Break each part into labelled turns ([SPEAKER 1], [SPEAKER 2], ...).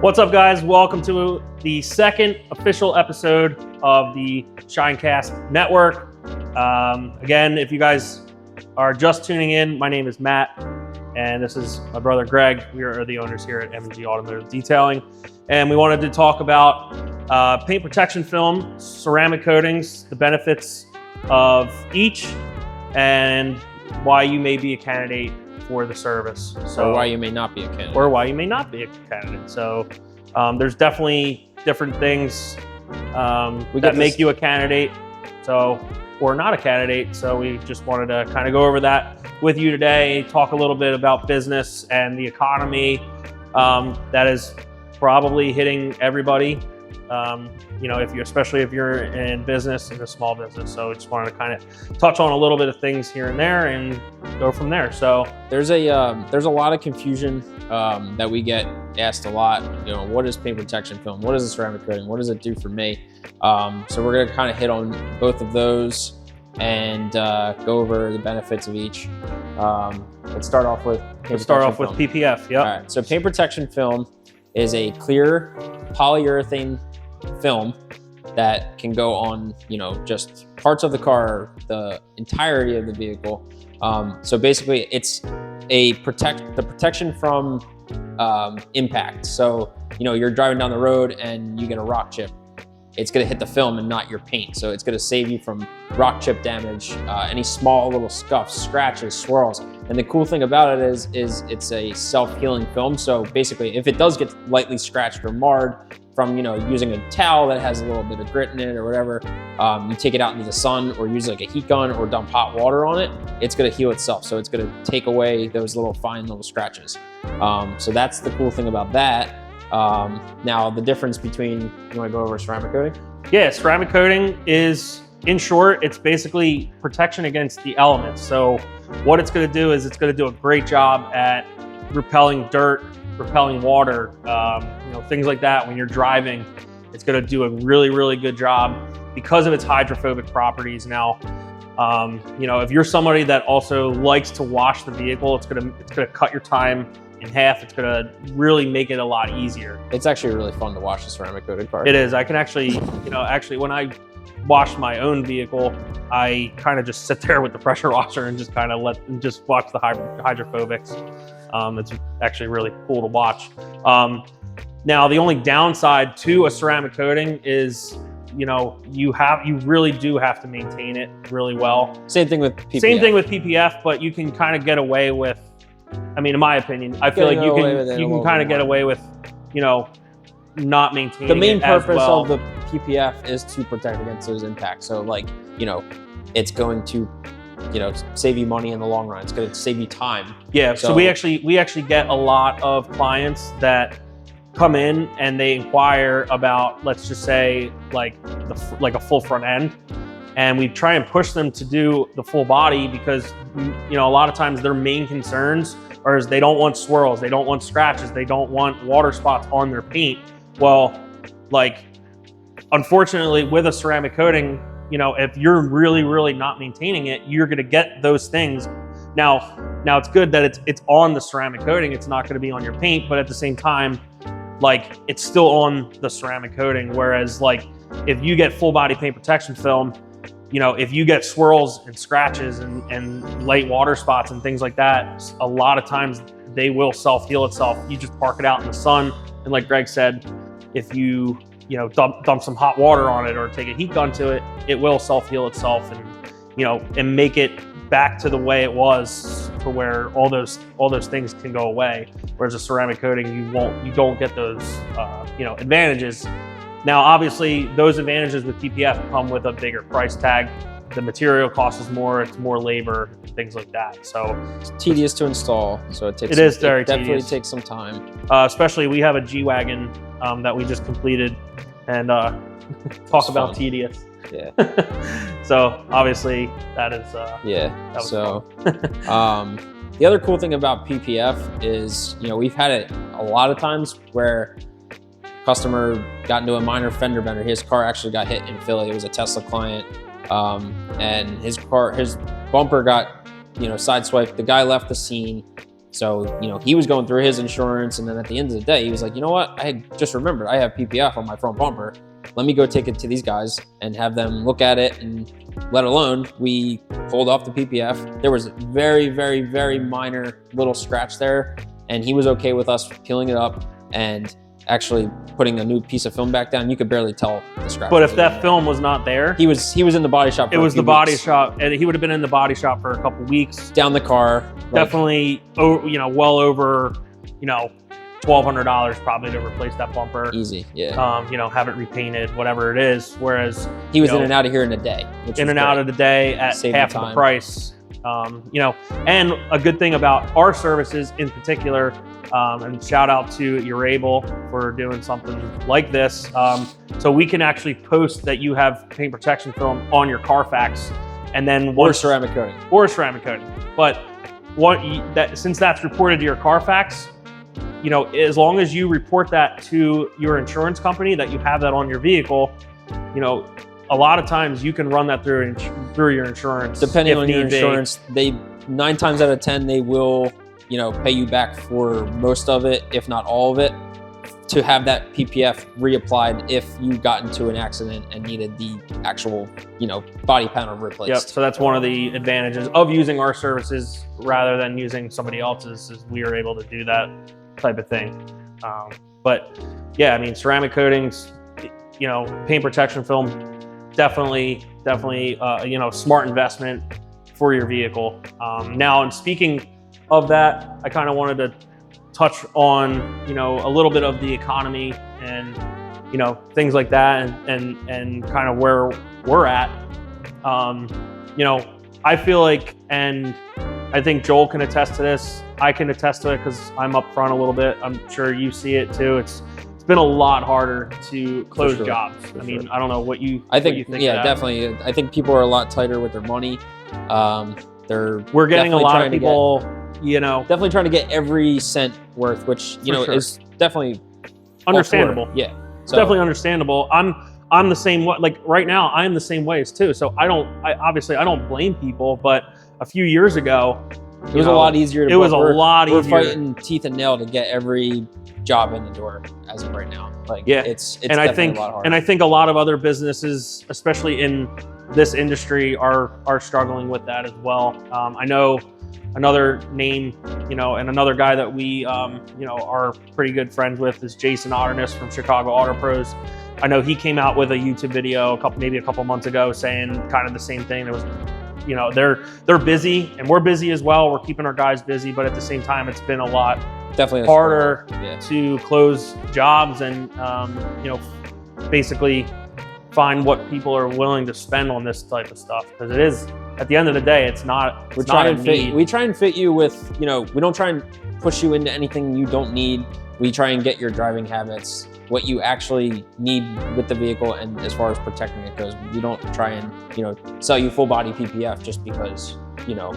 [SPEAKER 1] What's up, guys? Welcome to the second official episode of the ShineCast network. Again, if you guys are just tuning in, my name is Matt, and this is my brother Greg. We are the owners here at M&G Automotive Detailing, and we wanted to talk about paint protection film, ceramic coatings, the benefits of each, and why you may be a candidate for the service.
[SPEAKER 2] Or why you may not be a candidate.
[SPEAKER 1] Or why you may not be a candidate. So there's definitely different things that make you a candidate, or not a candidate. So we just wanted to kind of go over that with you today, talk a little bit about business and the economy that is probably hitting everybody. Especially if you're in business, in a small business. So just wanted to kind of touch on a little bit of things here and there and go from there. So
[SPEAKER 2] there's a lot of confusion that we get asked a lot. What is paint protection film? What is a ceramic coating? What does it do for me? So we're going to kind of hit on both of those and go over the benefits of each. Let's start off with
[SPEAKER 1] PPF. Yep.
[SPEAKER 2] All right. So paint protection film is a clear polyurethane film that can go on, just parts of the car, the entirety of the vehicle. So basically, it's the protection from impact. So you're driving down the road and you get a rock chip. It's going to hit the film and not your paint. So it's going to save you from rock chip damage, any small little scuffs, scratches, swirls. And the cool thing about it is it's a self-healing film. So basically, if it does get lightly scratched or marred from using a towel that has a little bit of grit in it or whatever, you take it out into the sun or use like a heat gun or dump hot water on it, it's going to heal itself. So it's going to take away those fine little scratches. So that's the cool thing about that. Now the difference between, you want to go over ceramic coating?
[SPEAKER 1] Yeah, ceramic coating is, in short, it's basically protection against the elements. So what it's going to do is it's going to do a great job at repelling dirt, repelling water, things like that. When you're driving, it's going to do a really, really good job because of its hydrophobic properties. Now, if you're somebody that also likes to wash the vehicle, it's going to cut your time in half. It's going to really make it a lot easier.
[SPEAKER 2] It's actually really fun to wash a ceramic coated car.
[SPEAKER 1] It is. I can actually, when I wash my own vehicle, I kind of just sit there with the pressure washer and just kind of watch the hydrophobics. It's actually really cool to watch. Now, the only downside to a ceramic coating is, you really do have to maintain it really well.
[SPEAKER 2] Same thing with PPF.
[SPEAKER 1] Same thing with PPF, but you can kind of get away with, in my opinion, I feel like you can kind of get away with, not maintaining it.
[SPEAKER 2] The main purpose
[SPEAKER 1] well.
[SPEAKER 2] of the PPF is to protect against those impacts. So it's going to, save you money in the long run. It's going to save you time.
[SPEAKER 1] Yeah. So we actually get a lot of clients that come in and they inquire about, let's just say, like a full front end, and we try and push them to do the full body because a lot of times their main concerns are they don't want swirls, they don't want scratches, they don't want water spots on their paint. Well, unfortunately, with a ceramic coating, if you're really, really not maintaining it, you're going to get those things. Now it's good that it's on the ceramic coating. It's not going to be on your paint, but at the same time, it's still on the ceramic coating. Whereas if you get full body paint protection film, if you get swirls and scratches and light water spots and things like that, a lot of times they will self-heal itself. You just park it out in the sun. And like Greg said, if you dump some hot water on it or take a heat gun to it, it will self-heal itself and make it back to the way it was, to where all those things can go away. Whereas a ceramic coating, you don't get those advantages. Now, obviously, those advantages with PPF come with a bigger price tag. The material costs more, it's more labor, things like that. So
[SPEAKER 2] it's tedious to install. So it definitely takes some time.
[SPEAKER 1] Especially, we have a G-Wagon that we just completed, and talk about tedious.
[SPEAKER 2] Yeah.
[SPEAKER 1] So obviously that is
[SPEAKER 2] the other cool thing about PPF is we've had it a lot of times where customer got into a minor fender bender. His car actually got hit in Philly. It was a Tesla client, and his bumper got sideswiped. The guy left the scene, So, you know, he was going through his insurance, and then at the end of the day, he was like, you know what? I had just remembered I have PPF on my front bumper. Let me go take it to these guys and have them look at it. And let alone, we pulled off the PPF. There was a very, very, very minor little scratch there, and he was okay with us peeling it up and actually putting a new piece of film back down. You could barely tell the scratch.
[SPEAKER 1] But if that film was not there,
[SPEAKER 2] he was in the body shop.
[SPEAKER 1] It was the body shop, and he would have been in the body shop for a couple weeks.
[SPEAKER 2] Down the car,
[SPEAKER 1] definitely, you know, well over, you know, $1,200 probably to replace that bumper.
[SPEAKER 2] Easy, yeah.
[SPEAKER 1] You know, have it repainted, whatever it is. Whereas
[SPEAKER 2] he was in and out of here in a day.
[SPEAKER 1] In and out of the day at half the price. You know, and a good thing about our services in particular, and shout out to Hiopefully for doing something like this. So we can actually post that you have paint protection film on your CarFax, and then
[SPEAKER 2] or ceramic coating.
[SPEAKER 1] But since that's reported to your CarFax, you know, as long as you report that to your insurance company that you have that on your vehicle, you know, a lot of times you can run that through your insurance.
[SPEAKER 2] Depending on your insurance, 9 times out of 10 they will, you know, pay you back for most of it, if not all of it, to have that PPF reapplied if you got into an accident and needed the actual, you know, body panel replaced.
[SPEAKER 1] Yep. So that's one of the advantages of using our services rather than using somebody else's, is we are able to do that type of thing. But yeah, I mean, ceramic coatings, you know, paint protection film, definitely, you know, smart investment for your vehicle. Now, and speaking of that, I kind of wanted to touch on, you know, a little bit of the economy and, you know, things like that, and kind of where we're at. You know, I feel like, and I think Joel can attest to this, I can attest to it because I'm up front a little bit. I'm sure you see it too. It's been a lot harder to close jobs. I mean, I don't know what you think.
[SPEAKER 2] Yeah, definitely. I think people are a lot tighter with their money.
[SPEAKER 1] We're getting a lot of people, you know,
[SPEAKER 2] definitely trying to get every cent worth, which, you know, is definitely
[SPEAKER 1] understandable.
[SPEAKER 2] Yeah,
[SPEAKER 1] it's definitely understandable. I'm the same way. Like right now, I'm the same ways too. So obviously I don't blame people, but a few years ago,
[SPEAKER 2] it was a lot easier.
[SPEAKER 1] We're
[SPEAKER 2] fighting teeth and nail to get every job in the door as of right now. Like,
[SPEAKER 1] yeah,
[SPEAKER 2] it's
[SPEAKER 1] and I think, and I think a lot of other businesses, especially in this industry, are struggling with that as well. I know another name, you know, and another guy that we, you know, are pretty good friends with is Jason Otterness from Chicago Auto Pros. I know he came out with a YouTube video maybe a couple months ago saying kind of the same thing. It was, you know, they're busy and we're busy as well. We're keeping our guys busy, but at the same time, it's been a lot harder to close jobs and, you know, basically find what people are willing to spend on this type of stuff. Because it is, at the end of the day, we try
[SPEAKER 2] and fit you with, you know, we don't try and push you into anything you don't need. We try and get your driving habits, what you actually need with the vehicle, and as far as protecting it goes, we don't try and, you know, sell you full body PPF just because, you know,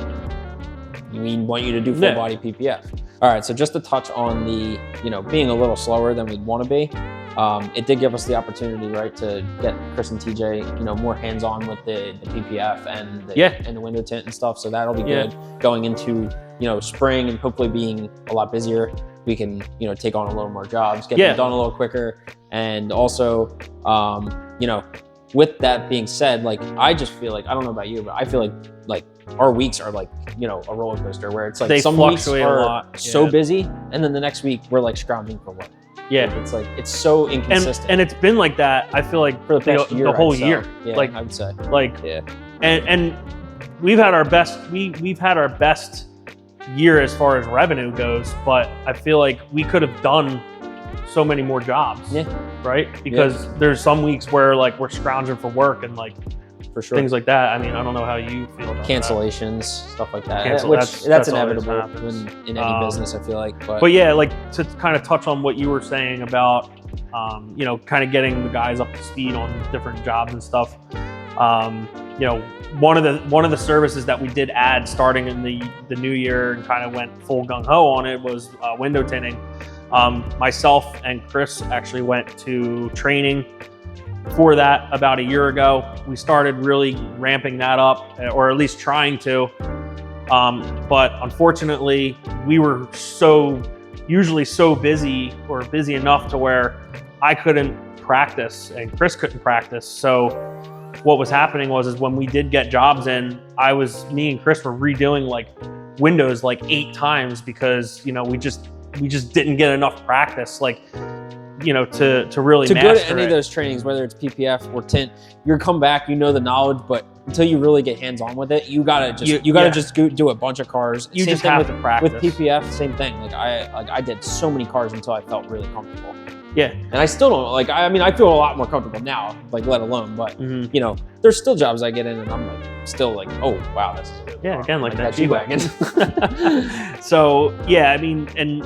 [SPEAKER 2] we want you to do full body PPF. All right, so just to touch on the, you know, being a little slower than we'd want to be, it did give us the opportunity, right, to get Chris and TJ, you know, more hands-on with the PPF and the window tint and stuff. So that'll be good going into, you know, spring and hopefully being a lot busier. We can, you know, take on a little more jobs, get them done a little quicker. And also, you know, with that being said, like, I just feel like, I don't know about you, but I feel like our weeks are like, you know, a roller coaster where it's like
[SPEAKER 1] they
[SPEAKER 2] some weeks
[SPEAKER 1] fluctuate
[SPEAKER 2] are
[SPEAKER 1] a lot.
[SPEAKER 2] so busy, and then the next week we're like scrounging for work.
[SPEAKER 1] Yeah,
[SPEAKER 2] it's like, it's so inconsistent.
[SPEAKER 1] And it's been like that, I feel like,
[SPEAKER 2] for the past year,
[SPEAKER 1] the whole year.
[SPEAKER 2] Yeah,
[SPEAKER 1] like,
[SPEAKER 2] I would say.
[SPEAKER 1] Like, and we've had our best, we've had our best year as far as revenue goes, but I feel like we could have done so many more jobs. Yeah. Right? Because there's some weeks where like we're scrounging for work and like,
[SPEAKER 2] for sure,
[SPEAKER 1] things like that. I mean, I don't know how you feel about
[SPEAKER 2] cancellations, stuff like that.
[SPEAKER 1] That's
[SPEAKER 2] inevitable in any business, I feel like.
[SPEAKER 1] But yeah, like to kind of touch on what you were saying about, you know, kind of getting the guys up to speed on different jobs and stuff. You know, one of the services that we did add starting in the new year and kind of went full gung ho on it was window tinting. Myself and Chris actually went to training for that about a year ago. We started really ramping that up, or at least trying to. But unfortunately, we were usually so busy, or busy enough to where I couldn't practice and Chris couldn't practice. So what was happening was when we did get jobs in, me and Chris were redoing like windows like 8 times because, you know, we just didn't get enough practice, like, you know, to really
[SPEAKER 2] to
[SPEAKER 1] master
[SPEAKER 2] go to any
[SPEAKER 1] it.
[SPEAKER 2] of those trainings, whether it's PPF or Tint, you come back, you know the knowledge, but until you really get hands-on with it, you gotta just go do a bunch of cars.
[SPEAKER 1] You
[SPEAKER 2] Same
[SPEAKER 1] just
[SPEAKER 2] thing
[SPEAKER 1] have to practice.
[SPEAKER 2] With PPF, same thing. Like I did so many cars until I felt really comfortable.
[SPEAKER 1] Yeah.
[SPEAKER 2] And I still don't, like, I mean, I feel a lot more comfortable now, like, let alone, but, you know, there's still jobs I get in and I'm like, still like, oh, wow, this is a good car.
[SPEAKER 1] Again, like that
[SPEAKER 2] G-Wagon.
[SPEAKER 1] So, yeah, I mean, and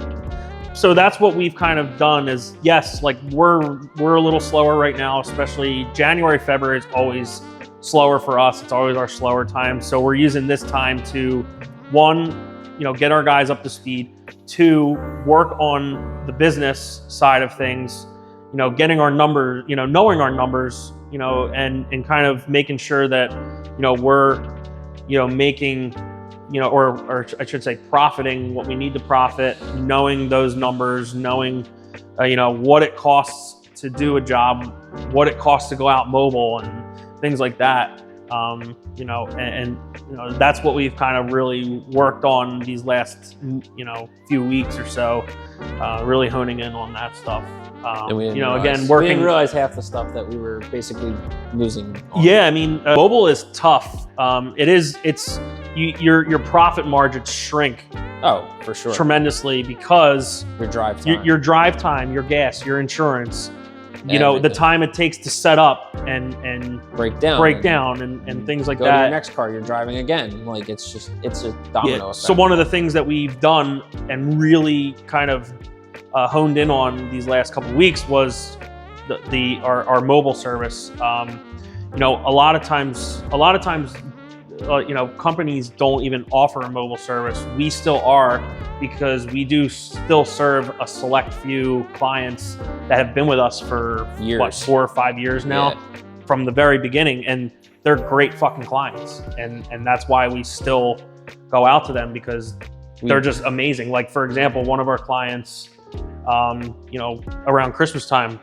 [SPEAKER 1] so that's what we've kind of done is, yes, like we're a little slower right now, especially January, February is always slower for us. It's always our slower time. So we're using this time to, 1, you know, get our guys up to speed, 2, work on the business side of things, you know, getting our numbers, you know, knowing our numbers, you know, and kind of making sure that, you know, we're, you know, making, you know, or I should say profiting what we need to profit, knowing those numbers, knowing, you know, what it costs to do a job, what it costs to go out mobile and things like that. You know, and you know, that's what we've kind of really worked on these last, you know, few weeks or so, really honing in on that stuff. You know, again, working.
[SPEAKER 2] We didn't realize half the stuff that we were basically losing on.
[SPEAKER 1] Yeah, I mean, mobile is tough. Your profit margins shrink.
[SPEAKER 2] Oh, for sure.
[SPEAKER 1] Tremendously because
[SPEAKER 2] your drive time,
[SPEAKER 1] your drive time, your gas, your insurance. You know, the time it takes to set up and
[SPEAKER 2] break down
[SPEAKER 1] and things like
[SPEAKER 2] go
[SPEAKER 1] that.
[SPEAKER 2] To your next car, you're driving again. Like it's a domino effect.
[SPEAKER 1] So one of the things that we've done and really kind of honed in on these last couple of weeks was our mobile service. You know, a lot of times, you know, companies don't even offer a mobile service. We still are, because we do still serve a select few clients that have been with us for
[SPEAKER 2] years.
[SPEAKER 1] What, 4 or 5 years now, from the very beginning, and they're great fucking clients, and that's why we still go out to them, because they're just amazing. Like, for example, one of our clients, you know, around Christmas time,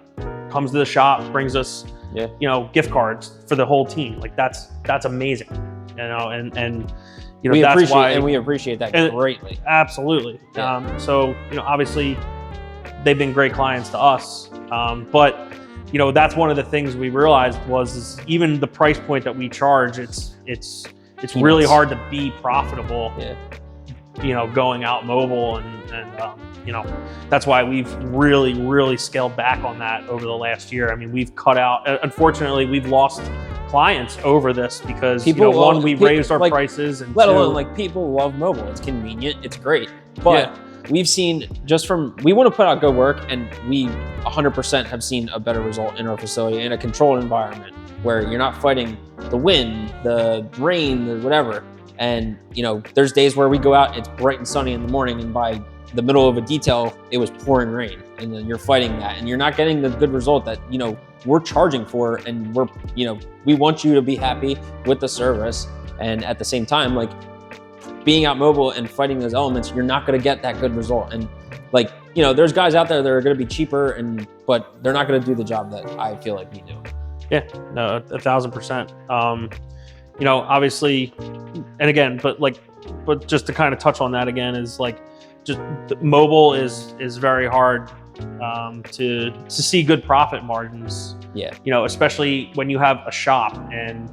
[SPEAKER 1] comes to the shop, brings us, you know, gift cards for the whole team. Like that's amazing, you know, and you know,
[SPEAKER 2] we appreciate that greatly.
[SPEAKER 1] Absolutely. So, you know, obviously they've been great clients to us, but you know, that's one of the things we realized is even the price point that we charge, it's really hard to be profitable. You know, going out mobile and you know, that's why we've really scaled back on that over the last year. I mean, we've cut out, unfortunately, we've lost clients over this because people, you know, one, we raised our prices, and
[SPEAKER 2] let alone, like, people love mobile. It's convenient, it's great, but we've seen we want to put out good work, and we 100% have seen a better result in our facility in a controlled environment where you're not fighting the wind, the rain, the whatever. And you know, there's days where we go out, it's bright and sunny in the morning, and by the middle of a detail, it was pouring rain, and then you're fighting that, and you're not getting the good result that, you know, we're charging for, and we're, you know, we want you to be happy with the service. And at the same time, like, being out mobile and fighting those elements, you're not going to get that good result. And like, you know, there's guys out there that are going to be cheaper, but they're not going to do the job that I feel like we do. Yeah,
[SPEAKER 1] no, 1,000%. You know, obviously, and again, but just to kind of touch on that again, is like, just mobile is very hard to see good profit margins. You know, especially when you have a shop and,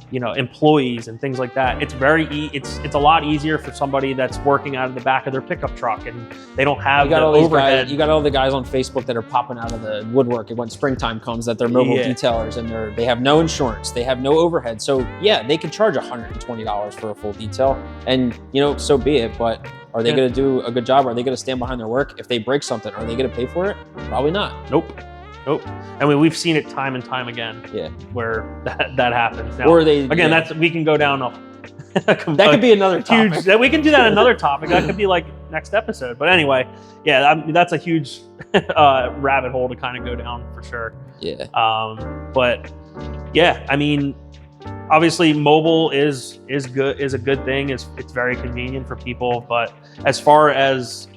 [SPEAKER 1] you know, employees and things like that. It's it's a lot easier for somebody that's working out of the back of their pickup truck and they don't have the overhead.
[SPEAKER 2] You got all the guys on Facebook that are popping out of the woodwork when springtime comes, that they're mobile detailers, and they have no insurance, they have no overhead. So yeah, they can charge $120 for a full detail, and you know, so be it. But are they going to do a good job? Are they going to stand behind their work? If they break something, are they going to pay for it? Probably not.
[SPEAKER 1] Nope. I mean, we've seen it time and time again. Where that happens. Now,
[SPEAKER 2] or they
[SPEAKER 1] again, we can go down
[SPEAKER 2] that could be another topic.
[SPEAKER 1] We can do that another topic. That could be like next episode. But anyway, that's a huge rabbit hole to kind of go down for sure. But yeah, I mean, obviously mobile is a good thing. It's very convenient for people, but as far as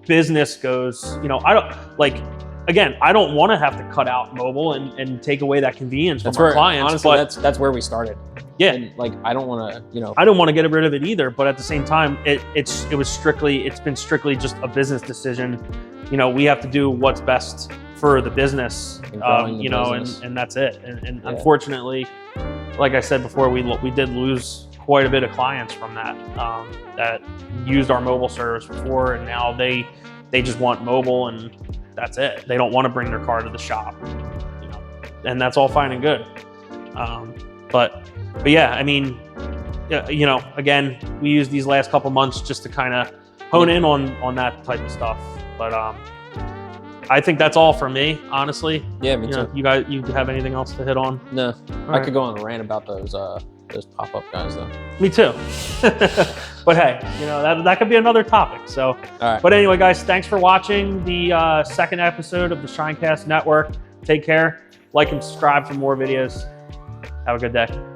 [SPEAKER 1] business goes, you know, I don't want to have to cut out mobile and take away that convenience from our clients.
[SPEAKER 2] Honestly,
[SPEAKER 1] but
[SPEAKER 2] that's where we started.
[SPEAKER 1] Yeah,
[SPEAKER 2] and like I don't want to, you know,
[SPEAKER 1] I don't want to get rid of it either. But at the same time, it's been strictly just a business decision. You know, we have to do what's best for the business, you know, and that's it. And yeah. Unfortunately, like I said before, we did lose quite a bit of clients from that that used our mobile service before, and now they just want mobile and that's it. They don't want to bring their car to the shop, you know, and that's all fine and good. But yeah, I mean, you know, again, we used these last couple months just to kind of hone in on that type of stuff. But I think that's all for me, honestly.
[SPEAKER 2] Yeah, me too.
[SPEAKER 1] You guys, you have anything else to hit on?
[SPEAKER 2] No, I could go on a rant about those pop-up guys though.
[SPEAKER 1] Me too. But hey, you know, that could be another topic. So,
[SPEAKER 2] all right.
[SPEAKER 1] But anyway, guys, thanks for watching the second episode of the ShineCast Network. Take care, like and subscribe for more videos. Have a good day.